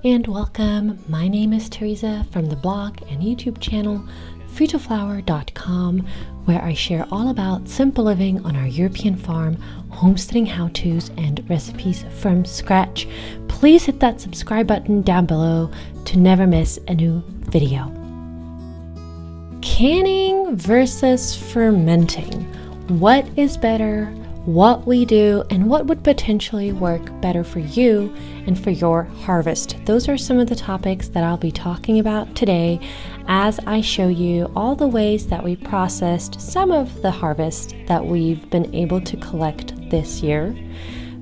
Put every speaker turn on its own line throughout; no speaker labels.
and welcome. My name is Teresa from the blog and YouTube channel fruitoflower.com, where I share all about simple living on our European farm, homesteading how-tos and recipes from scratch. Please hit that subscribe button down below to never miss a new video. Canning versus fermenting. What is better? What we do, and what would potentially work better for you and for your harvest. Those are some of the topics that I'll be talking about today as I show you all the ways that we processed some of the harvest that we've been able to collect this year.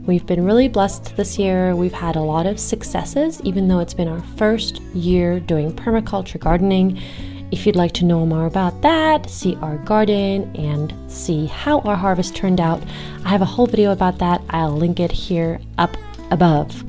We've been really blessed this year. We've had a lot of successes, even though it's been our first year doing permaculture gardening. If you'd like to know more about that, see our garden, and see how our harvest turned out, I have a whole video about that. I'll link it here up above.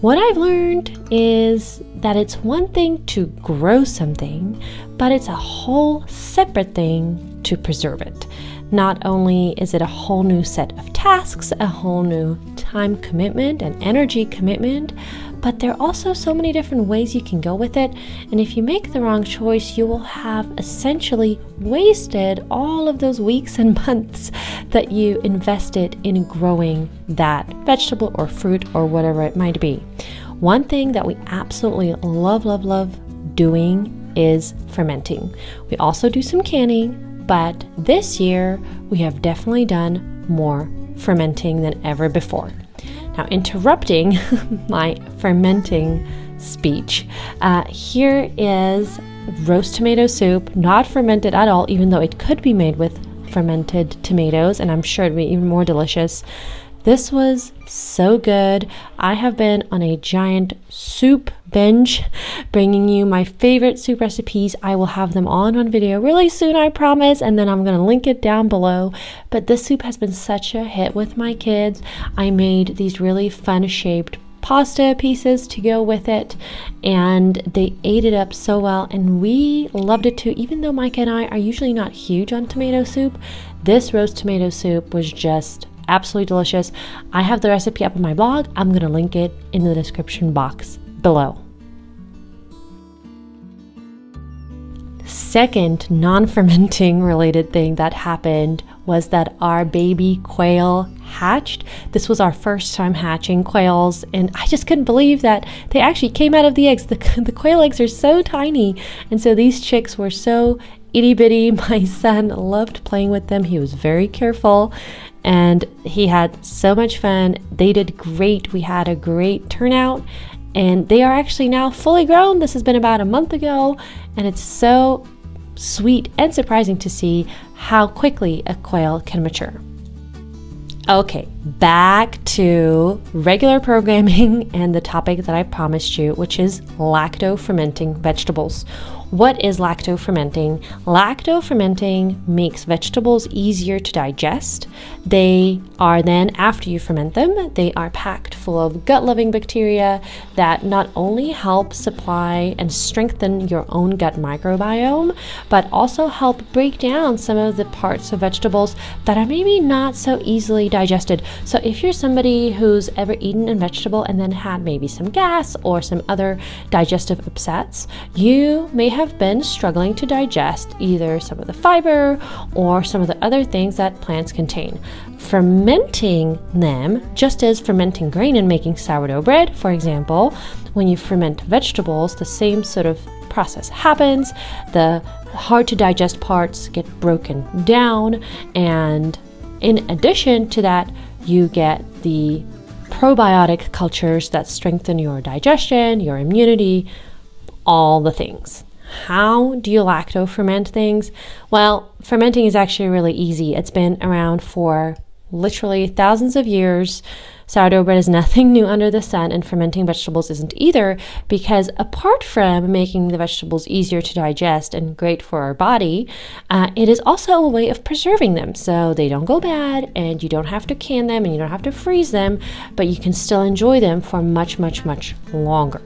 What I've learned is that it's one thing to grow something, but it's a whole separate thing to preserve it. Not only is it a whole new set of tasks, a whole new time commitment and energy commitment, but there are also so many different ways you can go with it. And if you make the wrong choice, you will have essentially wasted all of those weeks and months that you invested in growing that vegetable or fruit or whatever it might be. One thing that we absolutely love doing is fermenting. We also do some canning, but this year we have definitely done more fermenting than ever before. Now, interrupting my fermenting speech, here is roast tomato soup, not fermented at all, even though it could be made with fermented tomatoes, and I'm sure it'd be even more delicious. This was so good. I have been on a giant soup binge, bringing you my favorite soup recipes. I will have them all in one video really soon, I promise, and then I'm going to link it down below. But this soup has been such a hit with my kids. I made these really fun shaped pasta pieces to go with it, and they ate it up so well, and we loved it too. Even though Micah and I are usually not huge on tomato soup, this roast tomato soup was just absolutely delicious. I have the recipe up on my blog. I'm going to link it in the description box below. Second non-fermenting related thing that happened was that our baby quail hatched. This was our first time hatching quails, and I just couldn't believe that they actually came out of the eggs. The quail eggs are so tiny, and so these chicks were so itty bitty. My son loved playing with them. He was very careful, and he had so much fun. They did great. We had a great turnout, and they are actually now fully grown. This has been about a month ago, and it's so sweet and surprising to see how quickly a quail can mature. Okay, back to regular programming and the topic that I promised you, which is lacto fermenting vegetables. What is lacto fermenting? Lacto fermenting makes vegetables easier to digest. They are then, after you ferment them, they are packed full of gut-loving bacteria that not only help supply and strengthen your own gut microbiome, but also help break down some of the parts of vegetables that are maybe not so easily digested. So if you're somebody who's ever eaten a vegetable and then had maybe some gas or some other digestive upsets, you may have been struggling to digest either some of the fiber or some of the other things that plants contain. Fermenting them, just as fermenting grain and making sourdough bread, for example, when you ferment vegetables, the same sort of process happens. The hard to digest parts get broken down, and in addition to that, you get the probiotic cultures that strengthen your digestion, your immunity, all the things. How do you lacto ferment things? Well, fermenting is actually really easy. It's been around for literally thousands of years. Sourdough bread is nothing new under the sun, and fermenting vegetables isn't either, because apart from making the vegetables easier to digest and great for our body, it is also a way of preserving them so they don't go bad, and you don't have to can them and you don't have to freeze them, but you can still enjoy them for much longer.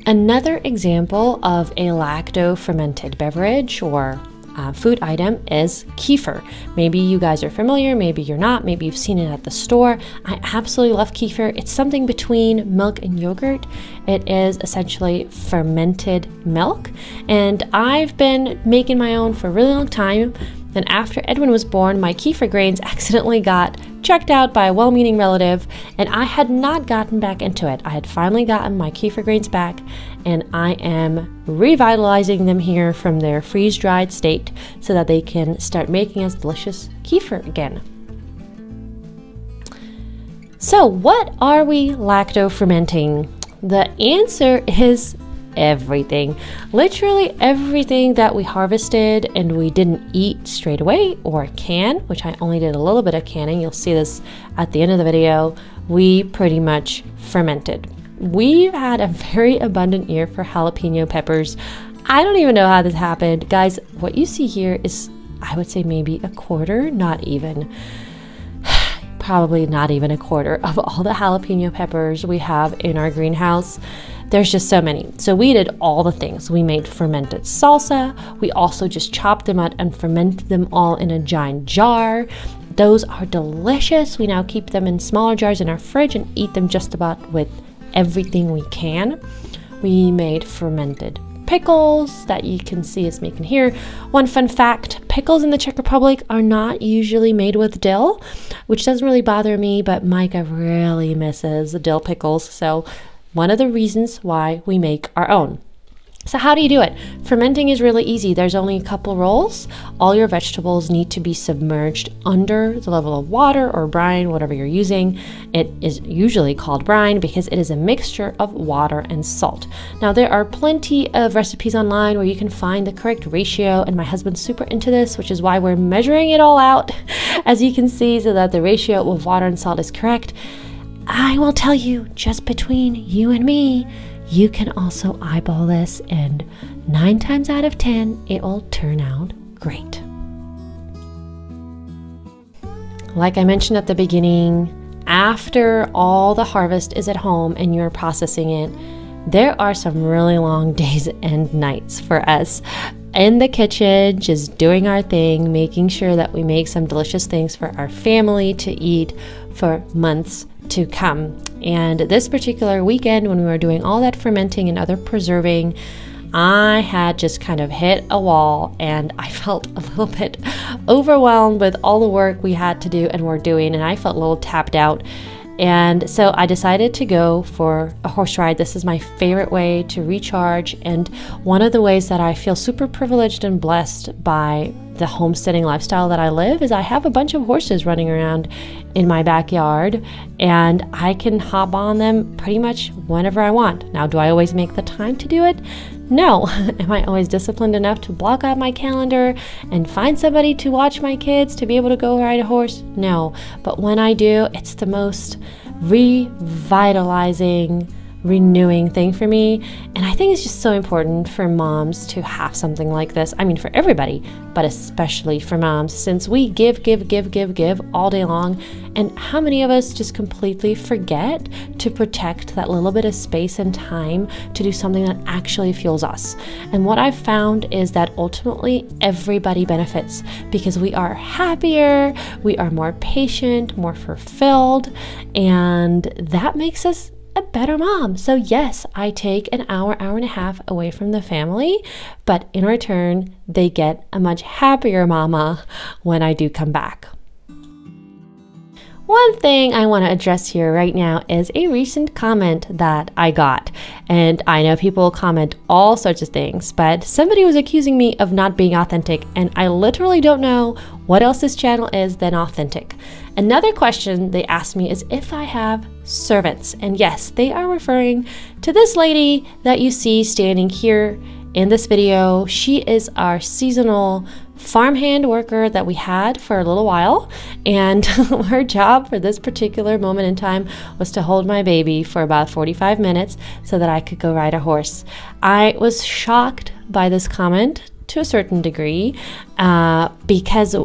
Another example of a lacto fermented beverage, or food item is kefir. Maybe you guys are familiar, maybe you're not, maybe you've seen it at the store. I absolutely love kefir. It's something between milk and yogurt. It is essentially fermented milk, and I've been making my own for a really long time. Then after Edwin was born, my kefir grains accidentally got checked out by a well-meaning relative, and I had not gotten back into it. I had finally gotten my kefir grains back, and I am revitalizing them here from their freeze-dried state so that they can start making us delicious kefir again. So what are we lacto fermenting? The answer is everything. Literally everything that we harvested and we didn't eat straight away or can, which I only did a little bit of canning. You'll see this at the end of the video. We pretty much fermented. We've had a very abundant year for jalapeno peppers. I don't even know how this happened. Guys, what you see here is, I would say maybe a quarter, not even. Probably not even a quarter of all the jalapeno peppers we have in our greenhouse. There's just so many. So we did all the things. We made fermented salsa. We also just chopped them out and fermented them all in a giant jar. Those are delicious. We now keep them in smaller jars in our fridge and eat them just about with everything we can. We made fermented pickles that you can see us making here. One fun fact, pickles in the Czech Republic are not usually made with dill, which doesn't really bother me, but Micah really misses the dill pickles. So one of the reasons why we make our own. So how do you do it? Fermenting is really easy. There's only a couple rules. All your vegetables need to be submerged under the level of water or brine, whatever you're using. It is usually called brine because it is a mixture of water and salt. Now there are plenty of recipes online where you can find the correct ratio, and my husband's super into this, which is why we're measuring it all out, as you can see, so that the ratio of water and salt is correct. I will tell you, just between you and me, you can also eyeball this, and 9 times out of 10, it will turn out great. Like I mentioned at the beginning, after all the harvest is at home and you're processing it, there are some really long days and nights for us in the kitchen, just doing our thing, making sure that we make some delicious things for our family to eat for months to come. And this particular weekend, when we were doing all that fermenting and other preserving, I had just kind of hit a wall, and I felt a little bit overwhelmed with all the work we had to do and were doing, and I felt a little tapped out. And so I decided to go for a horse ride. This is my favorite way to recharge, and one of the ways that I feel super privileged and blessed by the homesteading lifestyle that I live is I have a bunch of horses running around in my backyard, and I can hop on them pretty much whenever I want. Now, do I always make the time to do it? No. Am I always disciplined enough to block out my calendar and find somebody to watch my kids to be able to go ride a horse? No. But when I do, it's the most revitalizing, renewing thing for me. And I think it's just so important for moms to have something like this. I mean, for everybody, but especially for moms, since we give all day long. And how many of us just completely forget to protect that little bit of space and time to do something that actually fuels us? And what I've found is that ultimately everybody benefits because we are happier, we are more patient, more fulfilled, and that makes us a better mom. So yes, I take an hour and a half away from the family, but in return, they get a much happier mama when I do come back. One thing I want to address here right now is a recent comment that I got. And I know people comment all sorts of things, but somebody was accusing me of not being authentic, and I literally don't know what else this channel is than authentic. Another question they asked me is if I have servants. And yes, they are referring to this lady that you see standing here in this video. She is our seasonal farmhand worker that we had for a little while, and her job for this particular moment in time was to hold my baby for about 45 minutes so that I could go ride a horse. I was shocked by this comment to a certain degree, because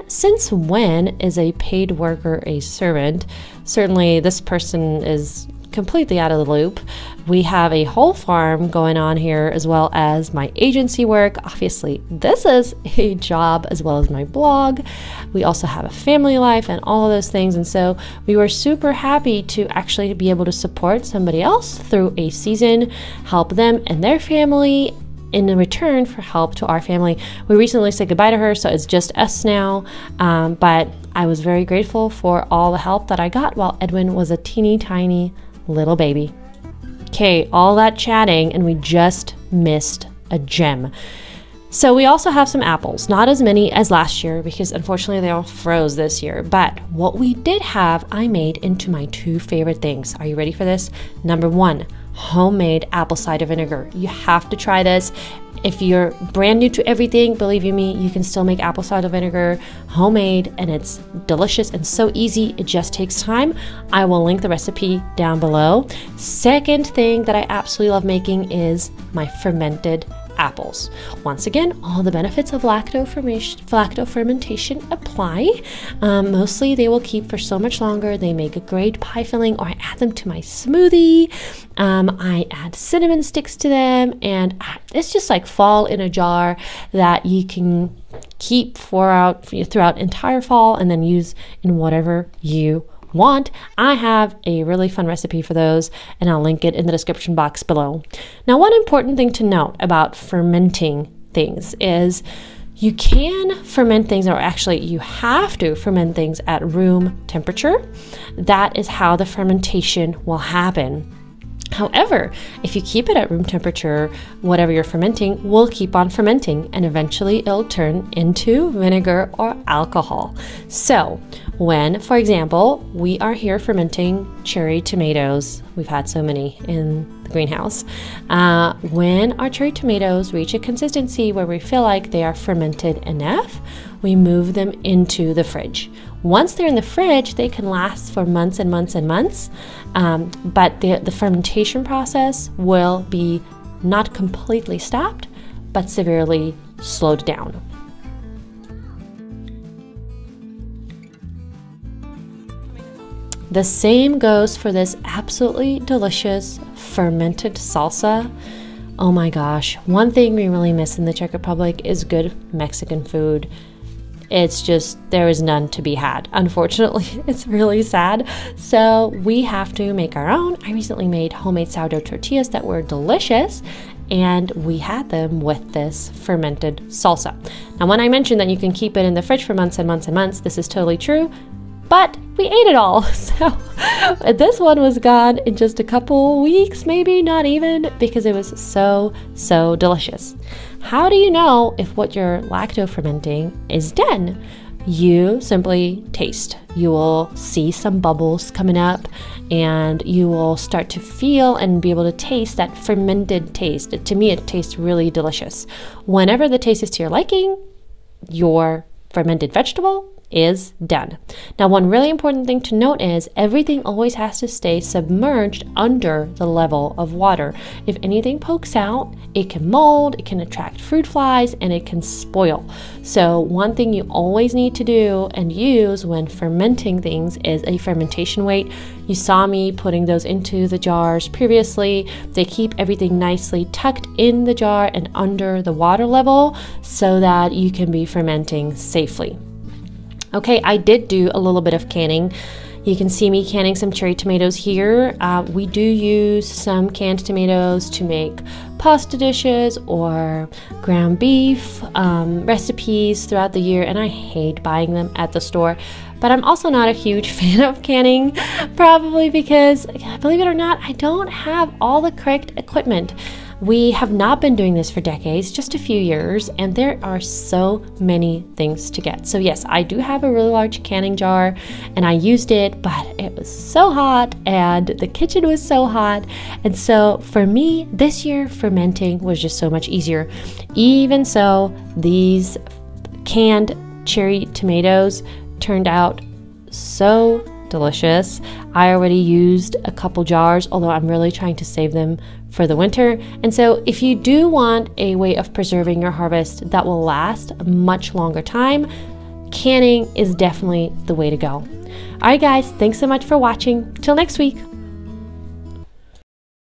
since when is a paid worker a servant? Certainly this person is completely out of the loop, we have a whole farm going on here, as well as my agency work. Obviously, this is a job as well as my blog. We also have a family life and all of those things. And so we were super happy to actually be able to support somebody else through a season, help them and their family in return for help to our family. We recently said goodbye to her, so it's just us now. But I was very grateful for all the help that I got while Edwin was a teeny tiny little baby. Okay, all that chatting, and we just missed a gem. So we also have some apples, not as many as last year because unfortunately they all froze this year. But what we did have, I made into my 2 favorite things. Are you ready for this? Number 1, homemade apple cider vinegar. You have to try this. If you're brand new to everything, believe you me, you can still make apple cider vinegar homemade, and it's delicious and so easy. It just takes time. I will link the recipe down below. Second thing that I absolutely love making is my fermented apples. Once again, all the benefits of lacto fermentation apply. Mostly they will keep for so much longer. They make a great pie filling, or I add them to my smoothie. I add cinnamon sticks to them, and it's just like fall in a jar that you can keep throughout entire fall and then use in whatever you want. I have a really fun recipe for those, and I'll link it in the description box below. Now, one important thing to note about fermenting things is you can ferment things, or actually you have to ferment things at room temperature. That is how the fermentation will happen. However, if you keep it at room temperature, whatever you're fermenting will keep on fermenting, and eventually it'll turn into vinegar or alcohol. So when, for example, we are here fermenting cherry tomatoes, we've had so many in the greenhouse, when our cherry tomatoes reach a consistency where we feel like they are fermented enough, we move them into the fridge. Once they're in the fridge, they can last for months and months and months, but the fermentation process will be not completely stopped, but severely slowed down. The same goes for this absolutely delicious fermented salsa. Oh my gosh, one thing we really miss in the Czech Republic is good Mexican food. It's just, there is none to be had. Unfortunately, it's really sad. So we have to make our own. I recently made homemade sourdough tortillas that were delicious, and we had them with this fermented salsa. Now, when I mentioned that you can keep it in the fridge for months and months and months, this is totally true, but we ate it all. So this one was gone in just a couple weeks, maybe not even, because it was so delicious. How do you know if what you're lacto fermenting is done? You simply taste. You will see some bubbles coming up, and you will start to feel and be able to taste that fermented taste. To me, it tastes really delicious. Whenever the taste is to your liking, your fermented vegetable is done. Now, one really important thing to note is everything always has to stay submerged under the level of water. If anything pokes out, it can mold, it can attract fruit flies, and it can spoil. So one thing you always need to do and use when fermenting things is a fermentation weight. You saw me putting those into the jars previously. They keep everything nicely tucked in the jar and under the water level so that you can be fermenting safely. Okay, I did do a little bit of canning. You can see me canning some cherry tomatoes here. We do use some canned tomatoes to make pasta dishes or ground beef recipes throughout the year, and I hate buying them at the store. But I'm also not a huge fan of canning, probably because, believe it or not, I don't have all the correct equipment. We have not been doing this for decades, just a few years, and there are so many things to get. So yes, I do have a really large canning jar, and I used it, but it was so hot, and the kitchen was so hot. And so for me, this year, fermenting was just so much easier. Even so, these canned cherry tomatoes turned out so delicious. I already used a couple jars, although I'm really trying to save them for the winter. And so if you do want a way of preserving your harvest that will last a much longer time, canning is definitely the way to go. All right, guys, thanks so much for watching. Till next week.